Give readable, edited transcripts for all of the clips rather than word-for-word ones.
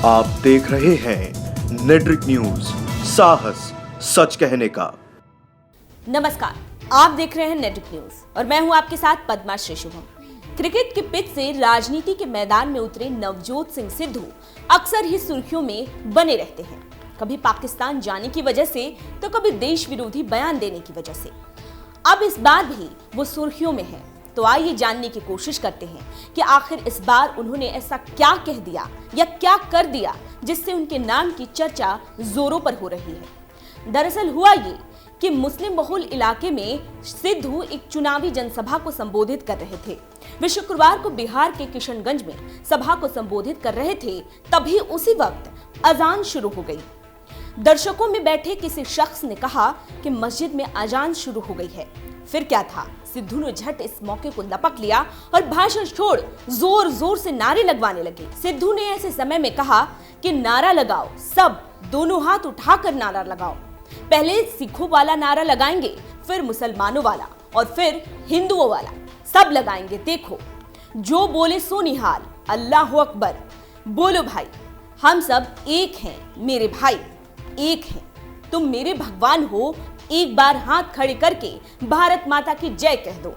आप देख रहे हैं नेट्रिक न्यूज, साहस सच कहने का। नमस्कार, आप देख रहे हैं नेट्रिक न्यूज और मैं हूं आपके साथ पद्मा श्री शुभम। क्रिकेट के पिच से राजनीति के मैदान में उतरे नवजोत सिंह सिद्धू अक्सर ही सुर्खियों में बने रहते हैं, कभी पाकिस्तान जाने की वजह से तो कभी देश विरोधी बयान देने की वजह से। अब इस बार भी वो सुर्खियों में है, तो आइए जानने की कोशिश करते हैं कि आखिर इस बार उन्होंने ऐसा क्या कह दिया या क्या कर दिया जिससे उनके नाम की चर्चा जोरों पर हो रही है। दरअसल हुआ ये कि मुस्लिम बहुल इलाके में सिद्धू एक चुनावी जनसभा को संबोधित कर रहे थे। वे शुक्रवार को बिहार के किशनगंज में सभा को संबोधित कर रहे थे, तभी उसी वक्त अजान शुरू हो गई। दर्शकों में बैठे किसी शख्स ने कहा कि मस्जिद में अजान शुरू हो गई है। फिर क्या था, सिद्धू ने झट इस मौके को लपक लिया और भाषण छोड़ जोर जोर से नारे लगवाने लगे। सिद्धू ने ऐसे समय में कहा कि नारा लगाओ, सब दोनों हाथ उठाकर नारा लगाओ। पहले सिखों वाला नारा लगाएंगे, फिर मुसलमानों वाला और फिर हिंदुओं वाला, सब लगाएंगे। देखो जो बोले सो निहाल, अल्लाह अकबर। बोलो भाई, हम सब एक हैं, मेरे भाई एक हैं, तुम मेरे भगवान हो। एक बार हाथ खड़े करके भारत माता की जय कह दो।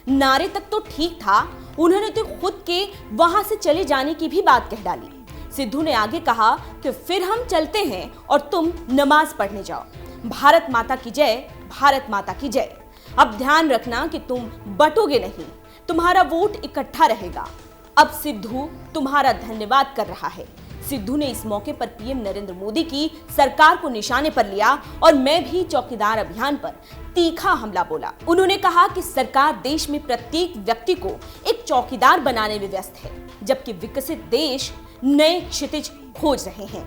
नारे तक तो ठीक था, उन्होंने तो खुद के वहां से चले जाने की भी बात कह डाली। सिद्धू ने आगे कहा कि फिर हम चलते हैं और तुम नमाज पढ़ने जाओ। भारत माता की जय, भारत माता की जय। अब ध्यान रखना कि तुम बटोगे नहीं, तुम्हारा वोट इकट्ठा रहेगा। अब सिद्धू तुम्हारा धन्यवाद कर रहा है। सिद्धू ने इस मौके पर पीएम नरेंद्र मोदी की सरकार को निशाने पर लिया और मैं भी चौकीदार अभियान पर तीखा हमला बोला। उन्होंने कहा कि सरकार देश में प्रत्येक व्यक्ति को एक चौकीदार बनाने में व्यस्त है, जबकि विकसित देश नए क्षितिज खोज रहे हैं।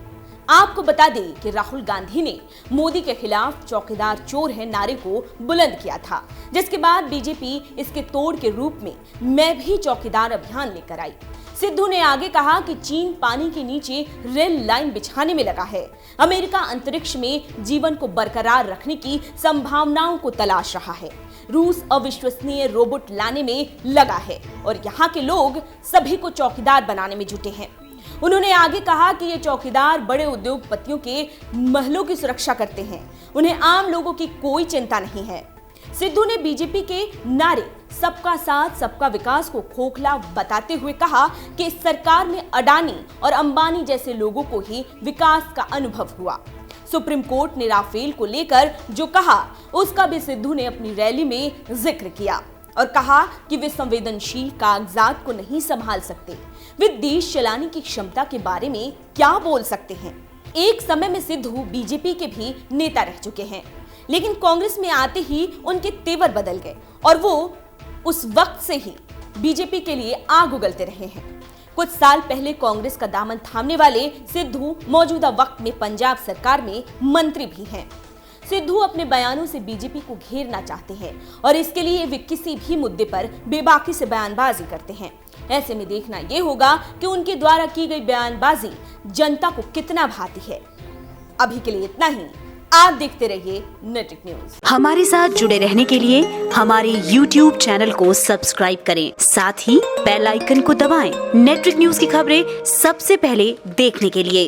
आपको बता दें कि राहुल गांधी ने मोदी के खिलाफ चौकीदार चोर है नारे को बुलंद किया था, जिसके बाद बीजेपी इसके तोड़ के रूप में मैं भी चौकीदार अभियान लेकर आई। सिद्धू ने आगे कहा कि चीन पानी के नीचे रेल लाइन बिछाने में लगा है, अमेरिका अंतरिक्ष में जीवन को बरकरार रखने की संभावनाओं को तलाश रहा है, रूस अविश्वसनीय रोबोट लाने में लगा है और यहाँ के लोग सभी को चौकीदार बनाने में जुटे हैं। उन्होंने आगे कहा कि ये चौकीदार बड़े उद्योगपतियों के महलों की सुरक्षा करते हैं, उन्हें आम लोगों की कोई चिंता नहीं है। सिद्धू ने बीजेपी के नारे सबका साथ सबका विकास को खोखला बताते हुए कहा कि इस सरकार में अडानी और अंबानी जैसे लोगों को ही विकास का अनुभव हुआ। सुप्रीम कोर्ट ने राफेल को लेकर जो कहा उसका भी सिद्धू ने अपनी रैली में जिक्र किया और कहा कि वे संवेदनशील कागजात को नहीं संभाल सकते, वे देश चलाने की क्षमता के बारे में क्या बोल सकते हैं। एक समय में सिद्धू बीजेपी के भी नेता रह चुके हैं, लेकिन कांग्रेस में आते ही उनके तेवर बदल गए और वो उस वक्त से ही बीजेपी के लिए आग उगलते रहे हैं। कुछ साल पहले कांग्रेस का दामन थामने वाले सिद्धू मौजूदा वक्त में पंजाब सरकार में मंत्री भी हैं। सिद्धू अपने बयानों से बीजेपी को घेरना चाहते हैं और इसके लिए वे किसी भी मुद्दे पर बेबाकी से बयानबाजी करते हैं। ऐसे में देखना यह होगा कि उनके द्वारा की गई बयानबाजी जनता को कितना भाती है। अभी के लिए इतना ही। आप देखते रहिए नेट्रिक न्यूज। हमारे साथ जुड़े रहने के लिए हमारे YouTube चैनल को सब्सक्राइब करें, साथ ही बेल आइकन को दबाएं। नेट्रिक न्यूज की खबरें सबसे पहले देखने के लिए।